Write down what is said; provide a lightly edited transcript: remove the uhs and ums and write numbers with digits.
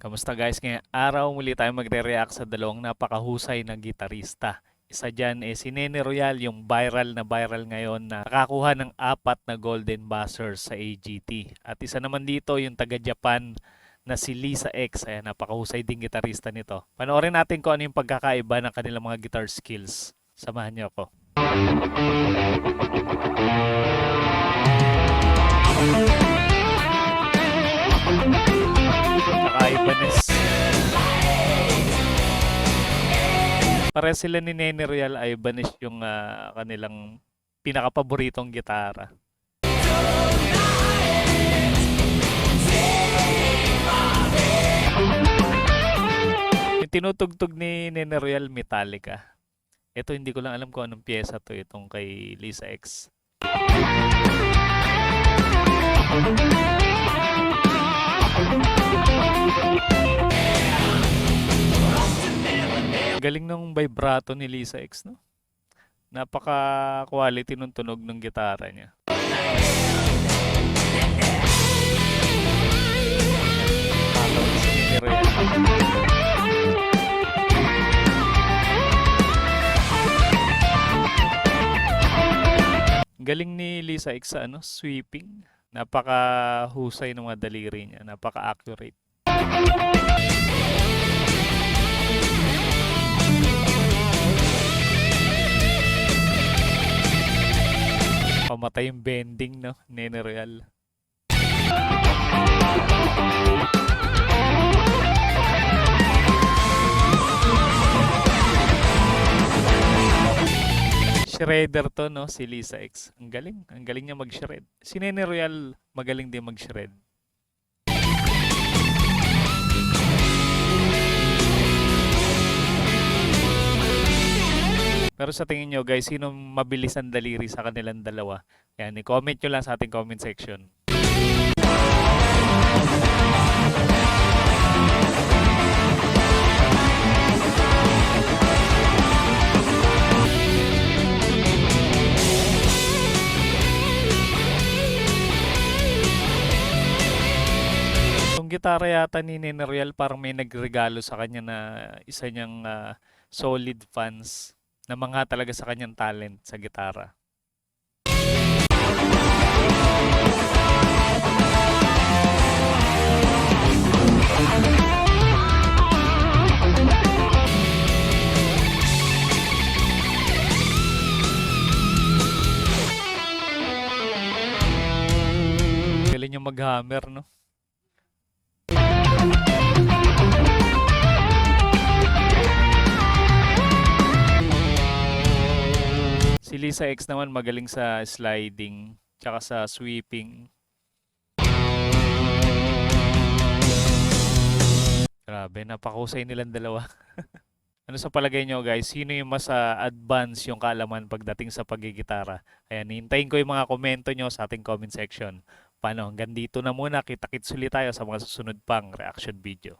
Kamusta guys? Ngayong araw muli tayo magre-react sa dalawang napakahusay na gitarista. Isa dyan si Nene Royal, yung viral ngayon na nakakuha ng 4 na Golden Buzzers sa AGT. At isa naman dito yung taga-Japan na si Lisa X. Ayan, napakahusay ding gitarista nito. Panoorin natin kung ano yung pagkakaiba ng kanilang mga guitar skills. Samahan niyo ako. Nakaibanes. Pare sila ni Nene Real ay Ibanez yung kanilang pinakapaboritong gitara. Yung tinutugtog ni Nene Real Metallica. Ito hindi ko lang alam kung anong pyesa to itong kay Lisa X. Galing ng vibrato ni Lisa X, no? Napaka-quality nung tunog ng gitara niya. Galing ni Lisa X sa sweeping. Napaka-husay ng mga daliri niya. Napaka-accurate. Pamatay yung bending, no? Nene Real. Shredder to, no? Si Lisa X. Ang galing. Ang galing niya mag-shred. Si Nene Real, magaling din mag-shred. Pero sa tingin nyo guys, sino mabilis ang daliri sa kanilang dalawa? Yan, i-comment nyo lang sa ating comment section. Yung gitara yata ni Nene Real parang may nagregalo sa kanya na isa niyang solid fans na mga talaga sa kanyang talent sa gitara. Galing niya mag-hammer, no? Si Lisa X naman magaling sa sliding tsaka sa sweeping. Grabe, napakahusay nilang dalawa. Ano sa palagay nyo guys? Sino yung mas advance yung kaalaman pagdating sa pagigitara? Ayan, hintayin ko yung mga komento nyo sa ating comment section. Paano? Hanggang dito na muna. Kita-kits ulit tayo sa mga susunod pang reaction video.